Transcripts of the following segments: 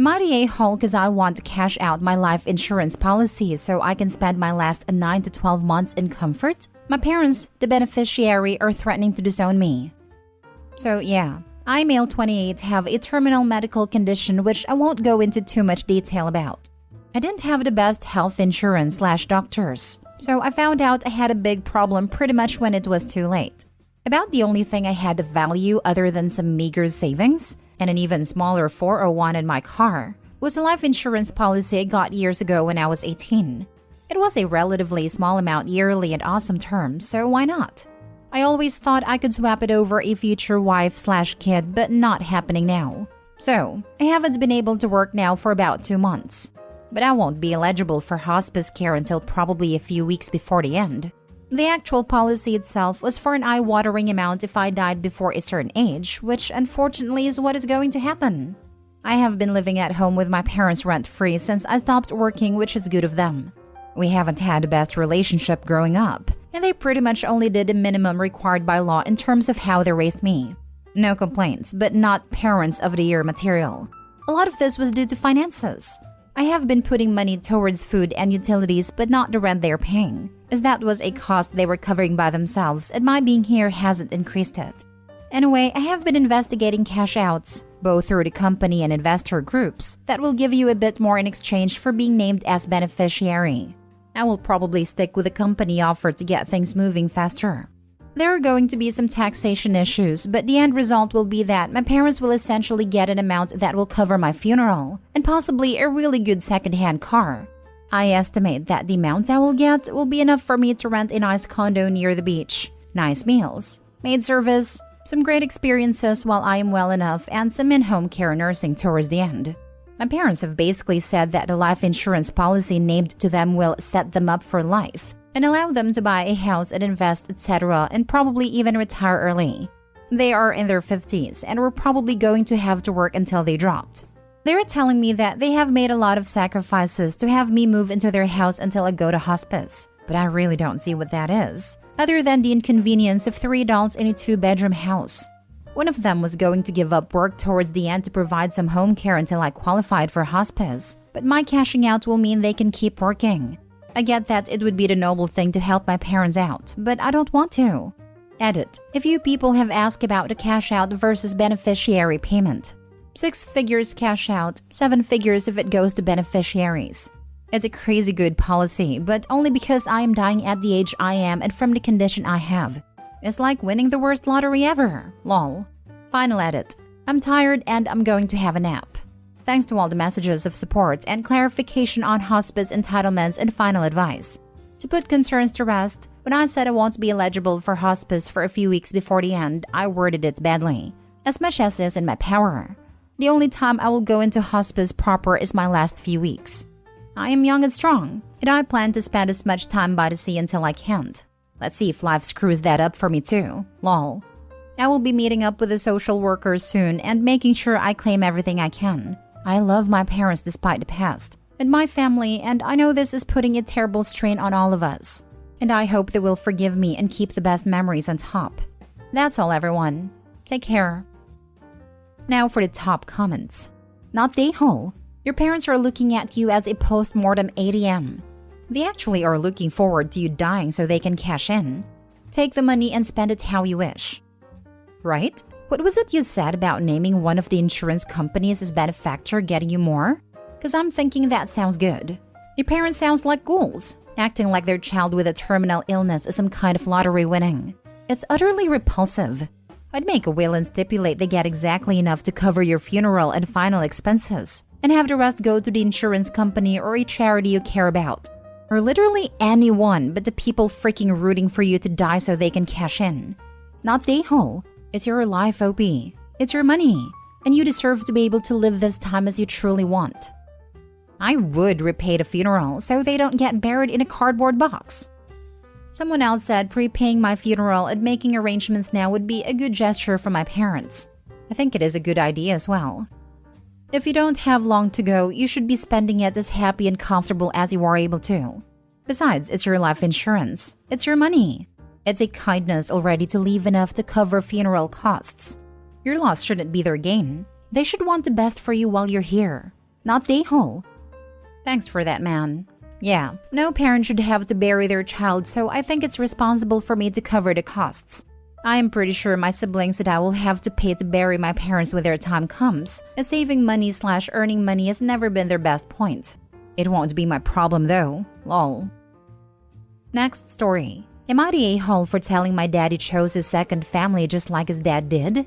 Am I the a-hole because I want to cash out my life insurance policy so I can spend my last 9 to 12 months in comfort? My parents, the beneficiary, are threatening to disown me. So yeah, I, male 28, have a terminal medical condition which I won't go into too much detail about. I didn't have the best health insurance/doctors, so I found out I had a big problem pretty much when it was too late. About the only thing I had of value other than some meager savings and an even smaller 401 in my car was a life insurance policy I got years ago when I was 18. It was a relatively small amount yearly and awesome terms, so why not? I always thought I could swap it over a future wife/kid, but not happening now. So, I haven't been able to work now for about 2 months. But I won't be eligible for hospice care until probably a few weeks before the end. The actual policy itself was for an eye-watering amount if I died before a certain age, which unfortunately is what is going to happen. I have been living at home with my parents rent-free since I stopped working, which is good of them. We haven't had the best relationship growing up, and they pretty much only did the minimum required by law in terms of how they raised me. No complaints, but not parents of the year material. A lot of this was due to finances. I have been putting money towards food and utilities, but not the rent they're paying, as that was a cost they were covering by themselves, and my being here hasn't increased it. Anyway, I have been investigating cash outs, both through the company and investor groups, that will give you a bit more in exchange for being named as beneficiary. I will probably stick with the company offer to get things moving faster. There are going to be some taxation issues, but the end result will be that my parents will essentially get an amount that will cover my funeral, and possibly a really good second-hand car. I estimate that the amount I will get will be enough for me to rent a nice condo near the beach, nice meals, maid service, some great experiences while I am well enough, and some in-home care nursing towards the end. My parents have basically said that the life insurance policy named to them will set them up for life and allow them to buy a house and invest, etc., and probably even retire early. They are in their 50s and were probably going to have to work until they dropped. They're telling me that they have made a lot of sacrifices to have me move into their house until I go to hospice, but I really don't see what that is, other than the inconvenience of 3 adults in a 2-bedroom house. One of them was going to give up work towards the end to provide some home care until I qualified for hospice, but my cashing out will mean they can keep working. I get that it would be the noble thing to help my parents out, but I don't want to. Edit. A few people have asked about the cash out versus beneficiary payment. 6 figures cash out, 7 figures if it goes to beneficiaries. It's a crazy good policy, but only because I am dying at the age I am and from the condition I have. It's like winning the worst lottery ever. Lol. Final edit. I'm tired and I'm going to have a nap. Thanks to all the messages of support and clarification on hospice entitlements and final advice. To put concerns to rest, when I said I won't be eligible for hospice for a few weeks before the end, I worded it badly, as much as is in my power. The only time I will go into hospice proper is my last few weeks. I am young and strong, and I plan to spend as much time by the sea until I can't. Let's see if life screws that up for me too. Lol. I will be meeting up with the social workers soon and making sure I claim everything I can. I love my parents despite the past, and my family, and I know this is putting a terrible strain on all of us. And I hope they will forgive me and keep the best memories on top. That's all, everyone. Take care. Now for the top comments. Not the a-hole. Your parents are looking at you as a post-mortem ATM. They actually are looking forward to you dying so they can cash in. Take the money and spend it how you wish. Right? What was it you said about naming one of the insurance companies as benefactor getting you more? Because I'm thinking that sounds good. Your parents sounds like ghouls, acting like their child with a terminal illness is some kind of lottery winning. It's utterly repulsive. I'd make a will and stipulate they get exactly enough to cover your funeral and final expenses, and have the rest go to the insurance company or a charity you care about. Or literally anyone but the people freaking rooting for you to die so they can cash in. Not the a-hole. It's your life, OP. It's your money, and you deserve to be able to live this time as you truly want. I would repay the funeral so they don't get buried in a cardboard box. Someone else said prepaying my funeral and making arrangements now would be a good gesture for my parents. I think it is a good idea as well. If you don't have long to go, you should be spending it as happy and comfortable as you are able to. Besides, it's your life insurance. It's your money. It's a kindness already to leave enough to cover funeral costs. Your loss shouldn't be their gain. They should want the best for you while you're here. Not the a-hole. Thanks for that, man. Yeah, no parent should have to bury their child, so I think it's responsible for me to cover the costs. I am pretty sure my siblings and I will have to pay to bury my parents when their time comes, as saving money/earning money has never been their best point. It won't be my problem though, lol. Next story. Am I the a-hole for telling my dad he chose his second family just like his dad did?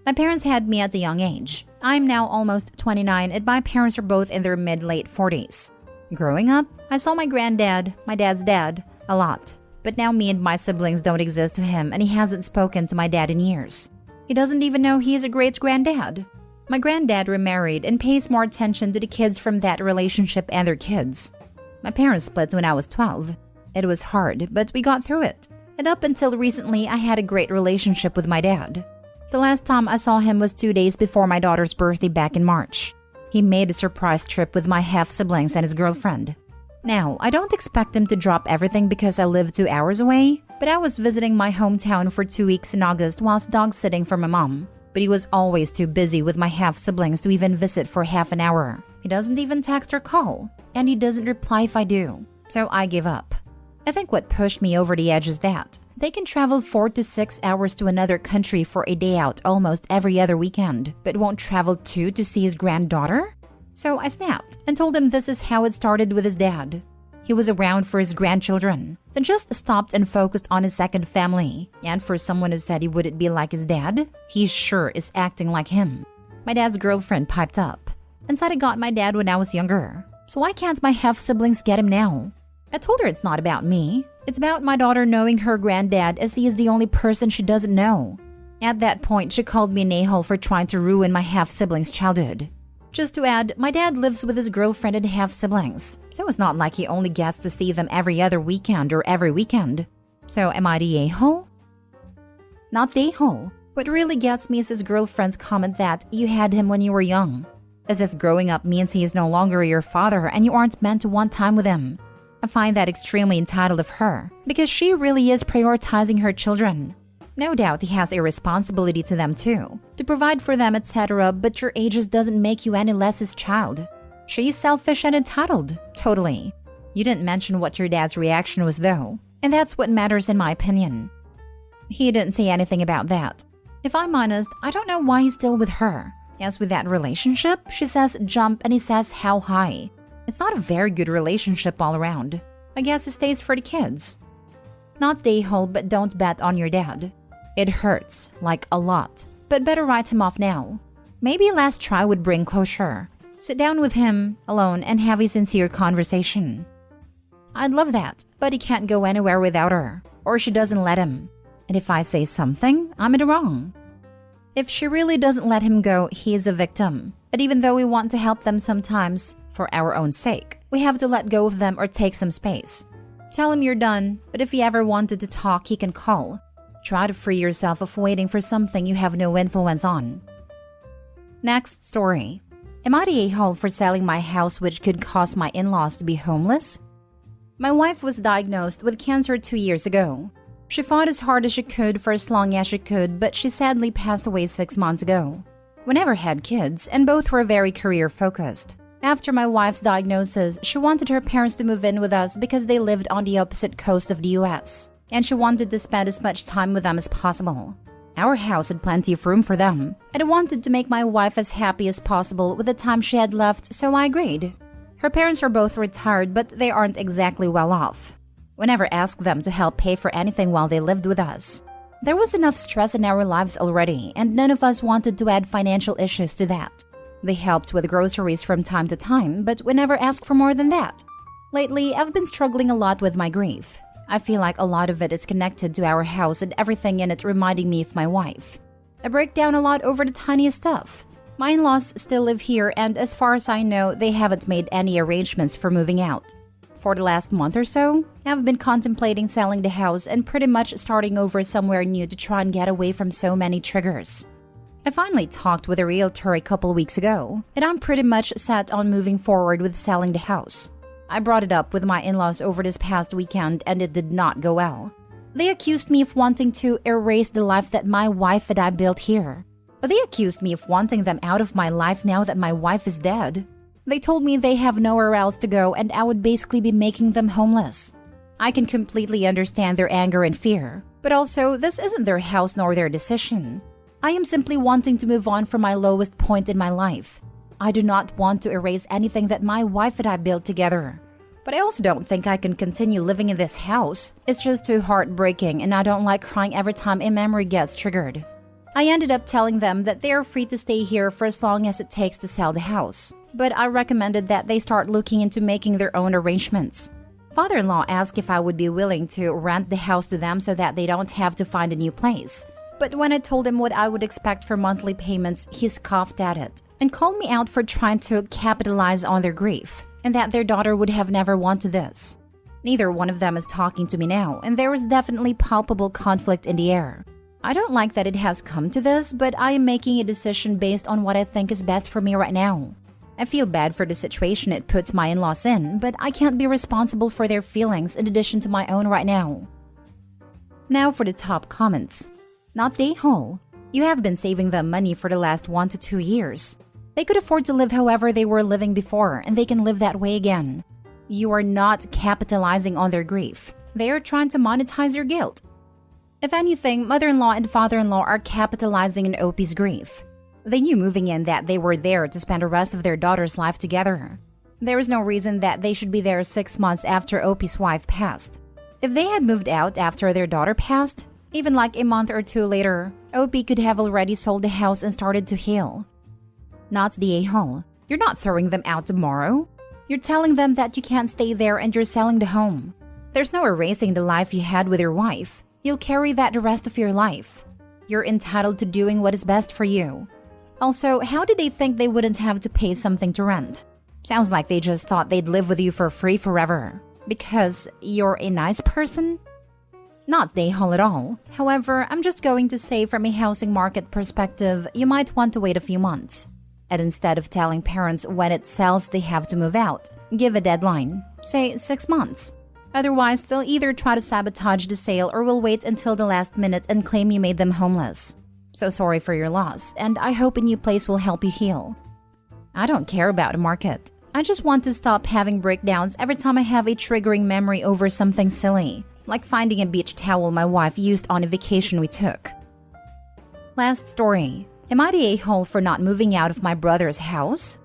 My parents had me at a young age. I am now almost 29 and my parents are both in their mid-late 40s. Growing up, I saw my granddad, my dad's dad, a lot. But now me and my siblings don't exist to him and he hasn't spoken to my dad in years. He doesn't even know he is a great-granddad. My granddad remarried and pays more attention to the kids from that relationship and their kids. My parents split when I was 12. It was hard, but we got through it. And up until recently, I had a great relationship with my dad. The last time I saw him was 2 days before my daughter's birthday back in March. He made a surprise trip with my half-siblings and his girlfriend. Now, I don't expect him to drop everything because I live 2 hours away, but I was visiting my hometown for 2 weeks in August whilst dog-sitting for my mom. But he was always too busy with my half-siblings to even visit for half an hour. He doesn't even text or call, and he doesn't reply if I do. So I give up. I think what pushed me over the edge is that they can travel 4 to 6 hours to another country for a day out almost every other weekend, but won't travel 2 to see his granddaughter? So I snapped and told him this is how it started with his dad. He was around for his grandchildren, then just stopped and focused on his second family. And for someone who said he wouldn't be like his dad, he sure is acting like him. My dad's girlfriend piped up and said I got my dad when I was younger. So why can't my half-siblings get him now? I told her it's not about me. It's about my daughter knowing her granddad as he is the only person she doesn't know. At that point, she called me an a-hole for trying to ruin my half-siblings' childhood. Just to add, my dad lives with his girlfriend and half-siblings, so it's not like he only gets to see them every other weekend or every weekend. So am I the a-hole? Not the a-hole. What really gets me is his girlfriend's comment that you had him when you were young. As if growing up means he is no longer your father and you aren't meant to want time with him. I find that extremely entitled of her, because she really is prioritizing her children. No doubt he has a responsibility to them too, to provide for them, etc., but your ages doesn't make you any less his child. She's selfish and entitled, totally. You didn't mention what your dad's reaction was though, and that's what matters in my opinion. He didn't say anything about that. If I'm honest, I don't know why he's still with her. As with that relationship, she says jump and he says how high. It's not a very good relationship all around. I guess it stays for the kids. Not the a-hole, but don't bet on your dad. It hurts, like a lot, but better write him off now. Maybe a last try would bring closure. Sit down with him, alone, and have a sincere conversation. I'd love that, but he can't go anywhere without her, or she doesn't let him. And if I say something, I'm in the wrong. If she really doesn't let him go, he is a victim. But even though we want to help them sometimes, for our own sake, we have to let go of them or take some space. Tell him you're done, but if he ever wanted to talk, he can call. Try to free yourself of waiting for something you have no influence on. Next story. Am I the a-hole for selling my house which could cause my in-laws to be homeless? My wife was diagnosed with cancer 2 years ago. She fought as hard as she could for as long as she could, but she sadly passed away 6 months ago. We never had kids, and both were very career-focused. After my wife's diagnosis, she wanted her parents to move in with us because they lived on the opposite coast of the US, and she wanted to spend as much time with them as possible. Our house had plenty of room for them, and I wanted to make my wife as happy as possible with the time she had left, so I agreed. Her parents are both retired, but they aren't exactly well off. We never asked them to help pay for anything while they lived with us. There was enough stress in our lives already, and none of us wanted to add financial issues to that. They helped with groceries from time to time, but we never asked for more than that. Lately, I've been struggling a lot with my grief. I feel like a lot of it is connected to our house and everything in it reminding me of my wife. I break down a lot over the tiniest stuff. My in-laws still live here, and as far as I know, they haven't made any arrangements for moving out. For the last month or so, I've been contemplating selling the house and pretty much starting over somewhere new to try and get away from so many triggers. I finally talked with a realtor a couple weeks ago, and I'm pretty much set on moving forward with selling the house. I brought it up with my in-laws over this past weekend, and it did not go well. They accused me of wanting to erase the life that my wife and I built here. But they accused me of wanting them out of my life now that my wife is dead. They told me they have nowhere else to go and I would basically be making them homeless. I can completely understand their anger and fear, but also this isn't their house nor their decision. I am simply wanting to move on from my lowest point in my life. I do not want to erase anything that my wife and I built together. But I also don't think I can continue living in this house. It's just too heartbreaking and I don't like crying every time a memory gets triggered. I ended up telling them that they are free to stay here for as long as it takes to sell the house. But I recommended that they start looking into making their own arrangements. Father-in-law asked if I would be willing to rent the house to them so that they don't have to find a new place. But when I told him what I would expect for monthly payments, he scoffed at it and called me out for trying to capitalize on their grief and that their daughter would have never wanted this. Neither one of them is talking to me now, and there is definitely palpable conflict in the air. I don't like that it has come to this, but I am making a decision based on what I think is best for me right now. I feel bad for the situation it puts my in-laws in, but I can't be responsible for their feelings in addition to my own right now. Now for the top comments. Not the a-hole. You have been saving them money for the last 1 to 2 years. They could afford to live however they were living before, and they can live that way again. You are not capitalizing on their grief. They are trying to monetize your guilt. If anything, mother-in-law and father-in-law are capitalizing on OP's grief. They knew moving in that they were there to spend the rest of their daughter's life together. There is no reason that they should be there 6 months after OP's wife passed. If they had moved out after their daughter passed, even like a month or 2 later, OP could have already sold the house and started to heal. Not the a-hole. You're not throwing them out tomorrow. You're telling them that you can't stay there and you're selling the home. There's no erasing the life you had with your wife. You'll carry that the rest of your life. You're entitled to doing what is best for you. Also, how did they think they wouldn't have to pay something to rent? Sounds like they just thought they'd live with you for free forever. Because you're a nice person? Not the a-hole at all. However, I'm just going to say from a housing market perspective, you might want to wait a few months. And instead of telling parents when it sells they have to move out, give a deadline, say 6 months. Otherwise, they'll either try to sabotage the sale or will wait until the last minute and claim you made them homeless. So sorry for your loss, and I hope a new place will help you heal. I don't care about a market. I just want to stop having breakdowns every time I have a triggering memory over something silly, like finding a beach towel my wife used on a vacation we took. Last story. Am I the a-hole for not moving out of my brother's house?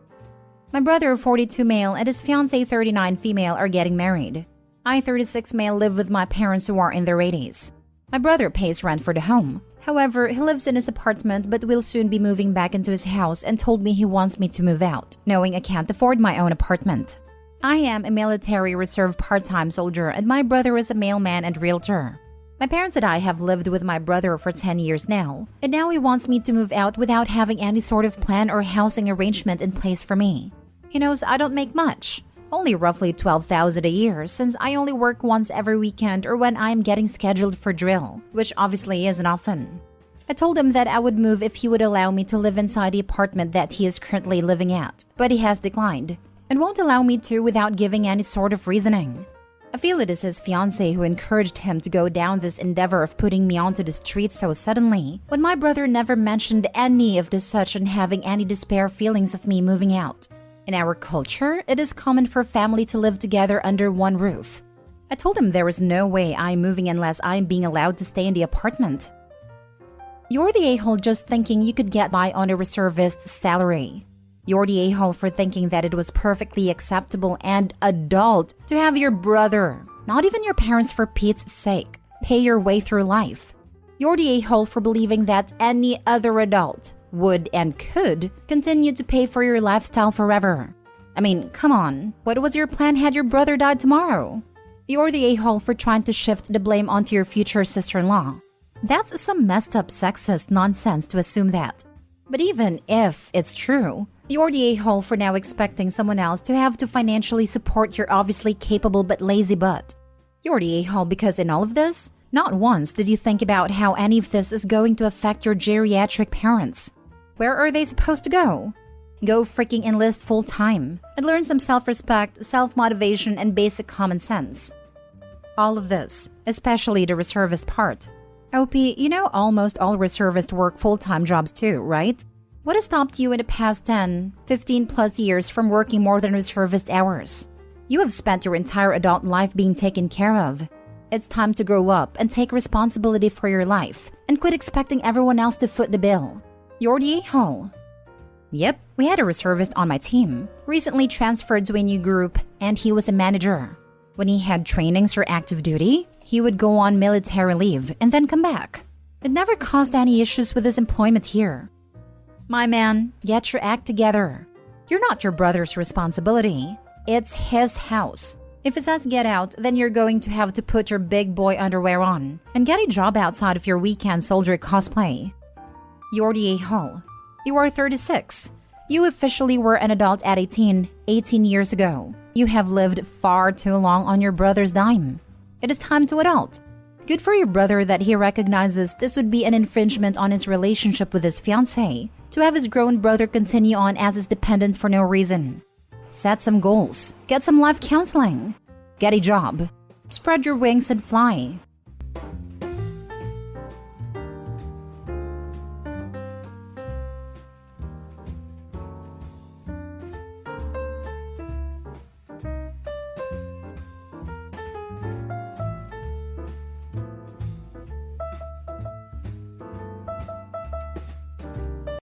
My brother, 42 male, and his fiancée, 39 female, are getting married. I, 36 male, live with my parents who are in their 80s. My brother pays rent for the home. However, he lives in his apartment but will soon be moving back into his house and told me he wants me to move out, knowing I can't afford my own apartment. I am a military reserve part-time soldier and my brother is a mailman and realtor. My parents and I have lived with my brother for 10 years now, and now he wants me to move out without having any sort of plan or housing arrangement in place for me. He knows I don't make much, only roughly $12,000 a year since I only work once every weekend or when I am getting scheduled for drill, which obviously isn't often. I told him that I would move if he would allow me to live inside the apartment that he is currently living at, but he has declined, and won't allow me to without giving any sort of reasoning. I feel it is his fiancée who encouraged him to go down this endeavor of putting me onto the street so suddenly, when my brother never mentioned any of this such and having any despair feelings of me moving out. In our culture, it is common for family to live together under one roof. I told him there is no way I'm moving unless I'm being allowed to stay in the apartment. You're the a-hole just thinking you could get by on a reservist's salary. You're the a-hole for thinking that it was perfectly acceptable and adult to have your brother, not even your parents for Pete's sake, pay your way through life. You're the a-hole for believing that any other adult would and could continue to pay for your lifestyle forever. I mean, come on, what was your plan had your brother died tomorrow? You're the a-hole for trying to shift the blame onto your future sister-in-law. That's some messed up sexist nonsense to assume that. But even if it's true, you're the a-hole for now expecting someone else to have to financially support your obviously capable but lazy butt. You're the a-hole because in all of this, not once did you think about how any of this is going to affect your geriatric parents. Where are they supposed to go? Go freaking enlist full-time and learn some self-respect, self-motivation, and basic common sense. All of this, especially the reservist part. OP, you know almost all reservists work full-time jobs too, right? What has stopped you in the past 10, 15 plus years from working more than reservist hours? You have spent your entire adult life being taken care of. It's time to grow up and take responsibility for your life and quit expecting everyone else to foot the bill. You're the a-hole. Yep, we had a reservist on my team, recently transferred to a new group, and he was a manager. When he had trainings or active duty, he would go on military leave and then come back. It never caused any issues with his employment here. My man, get your act together. You're not your brother's responsibility. It's his house. If it says get out, then you're going to have to put your big boy underwear on and get a job outside of your weekend soldier cosplay. You're the a-hole. You are 36. You officially were an adult at 18 years ago. You have lived far too long on your brother's dime. It is time to adult. Good for your brother that he recognizes this would be an infringement on his relationship with his fiancée to have his grown brother continue on as his dependent for no reason. Set some goals. Get some life counseling. Get a job. Spread your wings and fly.